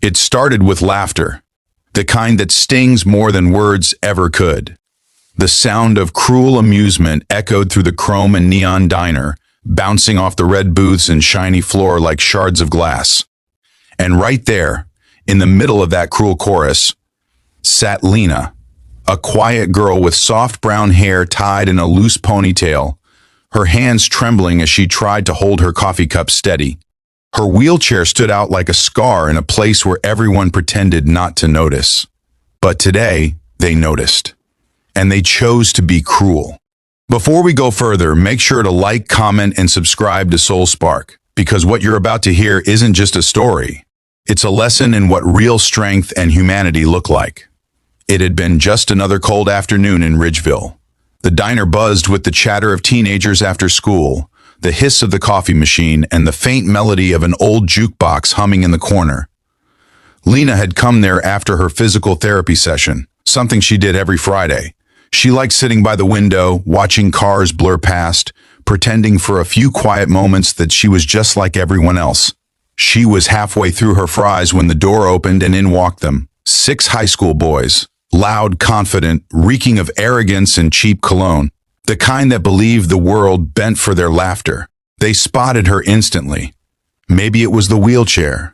It started with laughter, the kind that stings more than words ever could. The sound of cruel amusement echoed through the chrome and neon diner, bouncing off the red booths and shiny floor like shards of glass. And right there, in the middle of that cruel chorus, sat Lena, a quiet girl with soft brown hair tied in a loose ponytail, her hands trembling as she tried to hold her coffee cup steady. Her wheelchair stood out like a scar in a place where everyone pretended not to notice. But today, they noticed. And they chose to be cruel. Before we go further, make sure to like, comment, and subscribe to Soul Spark, because what you're about to hear isn't just a story. It's a lesson in what real strength and humanity look like. It had been just another cold afternoon in Ridgeville. The diner buzzed with the chatter of teenagers after school, the hiss of the coffee machine, and the faint melody of an old jukebox humming in the corner. Lena had come there after her physical therapy session, something she did every Friday. She liked sitting by the window, watching cars blur past, pretending for a few quiet moments that she was just like everyone else. She was halfway through her fries when the door opened and in walked them. 6 high school boys, loud, confident, reeking of arrogance and cheap cologne, the kind that believed the world bent for their laughter. They spotted her instantly. Maybe it was the wheelchair.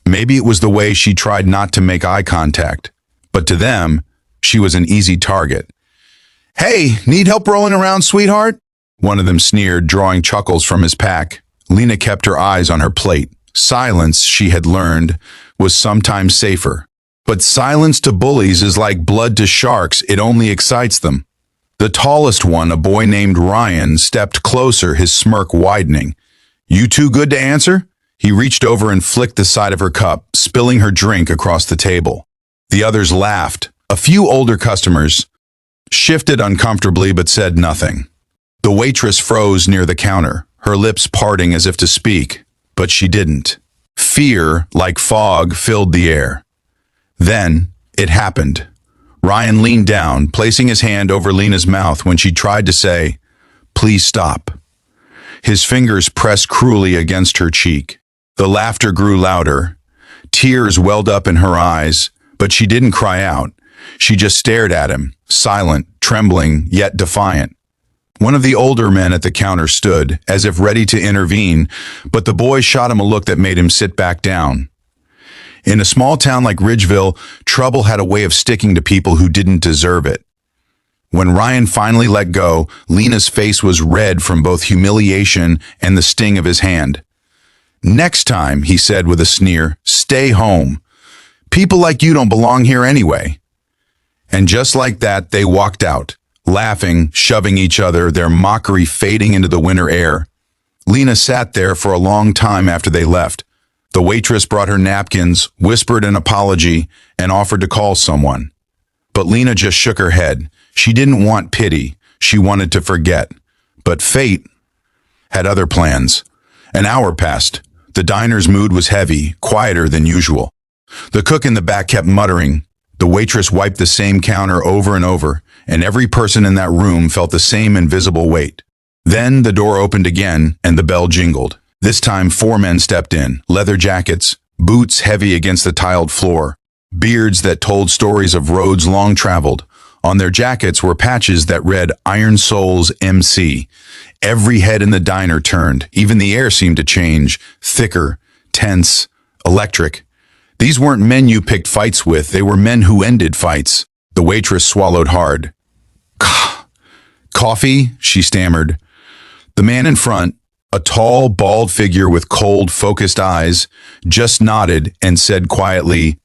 Maybe it was the way she tried not to make eye contact. But to them, she was an easy target. "Hey, need help rolling around, sweetheart?" One of them sneered, drawing chuckles from his pack. Lena kept her eyes on her plate. Silence, she had learned, was sometimes safer. But silence to bullies is like blood to sharks, it only excites them. The tallest one, a boy named Ryan, stepped closer, his smirk widening. "You too good to answer?" He reached over and flicked the side of her cup, spilling her drink across the table. The others laughed. A few older customers shifted uncomfortably but said nothing. The waitress froze near the counter, her lips parting as if to speak, but she didn't. Fear, like fog, filled the air. Then, it happened. Ryan leaned down, placing his hand over Lena's mouth when she tried to say, "Please stop." His fingers pressed cruelly against her cheek. The laughter grew louder. Tears welled up in her eyes, but she didn't cry out. She just stared at him, silent, trembling, yet defiant. One of the older men at the counter stood, as if ready to intervene, but the boy shot him a look that made him sit back down. In a small town like Ridgeville, trouble had a way of sticking to people who didn't deserve it. When Ryan finally let go, Lena's face was red from both humiliation and the sting of his hand. "Next time," he said with a sneer, "stay home. People like you don't belong here anyway." And just like that, they walked out, laughing, shoving each other, their mockery fading into the winter air. Lena sat there for a long time after they left. The waitress brought her napkins, whispered an apology, and offered to call someone. But Lena just shook her head. She didn't want pity. She wanted to forget. But fate had other plans. An hour passed. The diner's mood was heavy, quieter than usual. The cook in the back kept muttering. The waitress wiped the same counter over and over, and every person in that room felt the same invisible weight. Then the door opened again, and the bell jingled. This time 4 men stepped in, leather jackets, boots heavy against the tiled floor, beards that told stories of roads long traveled. On their jackets were patches that read Iron Souls MC. Every head in the diner turned. Even the air seemed to change, thicker, tense, electric. These weren't men you picked fights with, they were men who ended fights. The waitress swallowed hard. "Coffee?" she stammered. The man in front, a tall, bald figure with cold, focused eyes, just nodded and said quietly,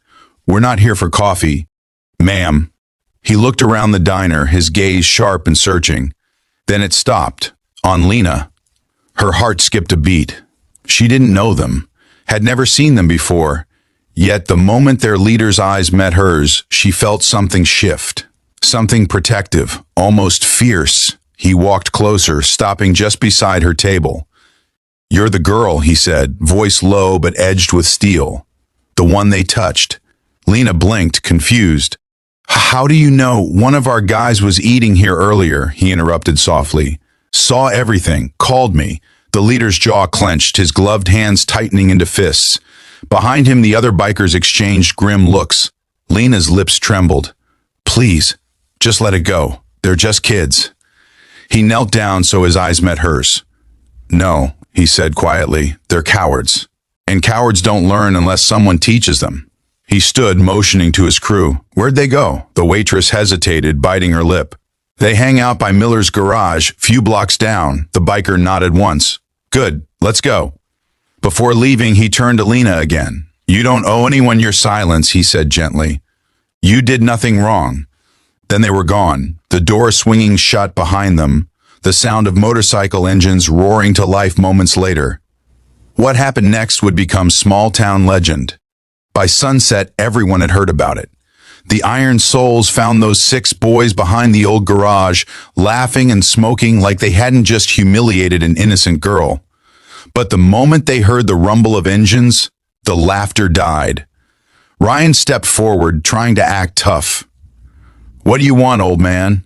"We're not here for coffee, ma'am." He looked around the diner, his gaze sharp and searching. Then it stopped, on Lena. Her heart skipped a beat. She didn't know them, had never seen them before. Yet the moment their leader's eyes met hers, she felt something shift. Something protective, almost fierce. He walked closer, stopping just beside her table. "You're the girl," he said, voice low but edged with steel. "The one they touched." Lena blinked, confused. "How do you know? One of our guys was eating here earlier," he interrupted softly. "Saw everything, called me." The leader's jaw clenched, his gloved hands tightening into fists. Behind him, the other bikers exchanged grim looks. Lena's lips trembled. Please, just let it go. They're just kids. He knelt down so his eyes met hers. No, he said quietly, they're cowards. And cowards don't learn unless someone teaches them. He stood, motioning to his crew. Where'd they go? The waitress hesitated, biting her lip. They hang out by Miller's garage, few blocks down. The biker nodded once. Good, let's go. Before leaving, he turned to Lena again. You don't owe anyone your silence, he said gently. You did nothing wrong. Then they were gone, the door swinging shut behind them, the sound of motorcycle engines roaring to life moments later. What happened next would become small-town legend. By sunset, everyone had heard about it. The Iron Souls found those 6 boys behind the old garage, laughing and smoking like they hadn't just humiliated an innocent girl. But the moment they heard the rumble of engines, the laughter died. Ryan stepped forward, trying to act tough. What do you want, old man?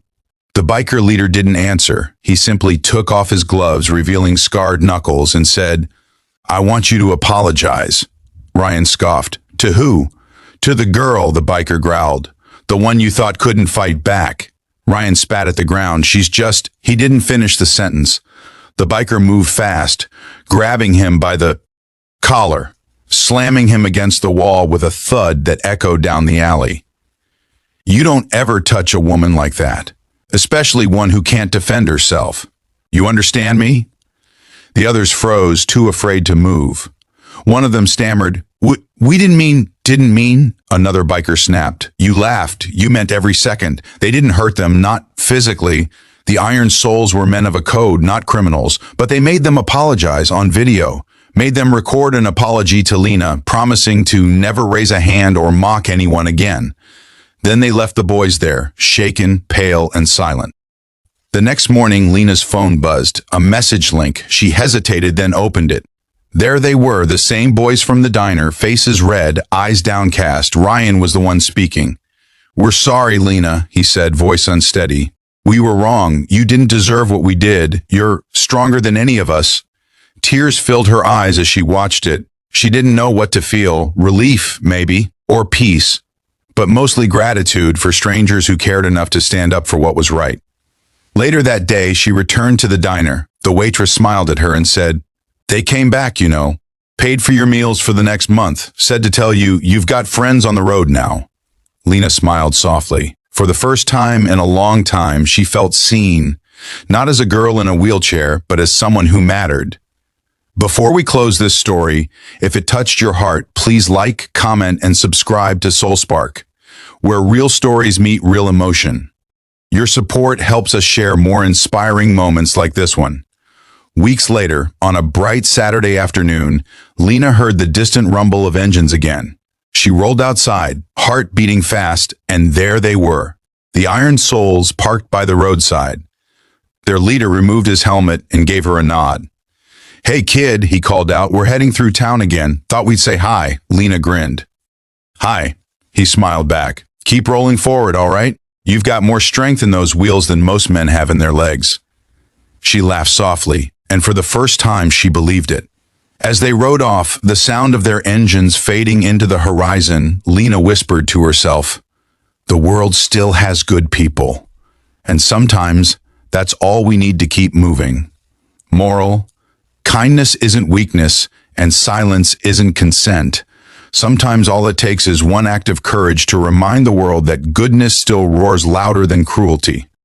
The biker leader didn't answer. He simply took off his gloves, revealing scarred knuckles, and said, I want you to apologize. Ryan scoffed. To who? To the girl, the biker growled. The one you thought couldn't fight back. Ryan spat at the ground. He didn't finish the sentence. The biker moved fast, grabbing him by the collar, slamming him against the wall with a thud that echoed down the alley. You don't ever touch a woman like that, especially one who can't defend herself. You understand me? The others froze, too afraid to move. One of them stammered, We didn't mean, another biker snapped. You laughed. You meant every second. They didn't hurt them, not physically. The Iron Souls were men of a code, not criminals, but they made them apologize on video, made them record an apology to Lena, promising to never raise a hand or mock anyone again. Then they left the boys there, shaken, pale, and silent. The next morning, Lena's phone buzzed, a message link. She hesitated, then opened it. There they were, the same boys from the diner, faces red, eyes downcast. Ryan was the one speaking. We're sorry, Lena, he said, voice unsteady. We were wrong. You didn't deserve what we did. You're stronger than any of us. Tears filled her eyes as she watched it. She didn't know what to feel, relief, maybe, or peace, but mostly gratitude for strangers who cared enough to stand up for what was right. Later that day, she returned to the diner. The waitress smiled at her and said, They came back, you know, paid for your meals for the next month, said to tell you you've got friends on the road now. Lena smiled softly. For the first time in a long time, she felt seen, not as a girl in a wheelchair, but as someone who mattered. Before we close this story, if it touched your heart, please like, comment, and subscribe to SoulSpark, where real stories meet real emotion. Your support helps us share more inspiring moments like this one. Weeks later, on a bright Saturday afternoon, Lena heard the distant rumble of engines again. She rolled outside, heart beating fast, and there they were, the Iron Souls parked by the roadside. Their leader removed his helmet and gave her a nod. Hey kid, he called out, we're heading through town again. Thought we'd say hi. Lena grinned. Hi, he smiled back. Keep rolling forward, all right? You've got more strength in those wheels than most men have in their legs. She laughed softly, and for the first time she believed it. As they rode off, the sound of their engines fading into the horizon, Lena whispered to herself, The world still has good people. And sometimes that's all we need to keep moving. Moral: kindness isn't weakness, and silence isn't consent. Sometimes all it takes is one act of courage to remind the world that goodness still roars louder than cruelty.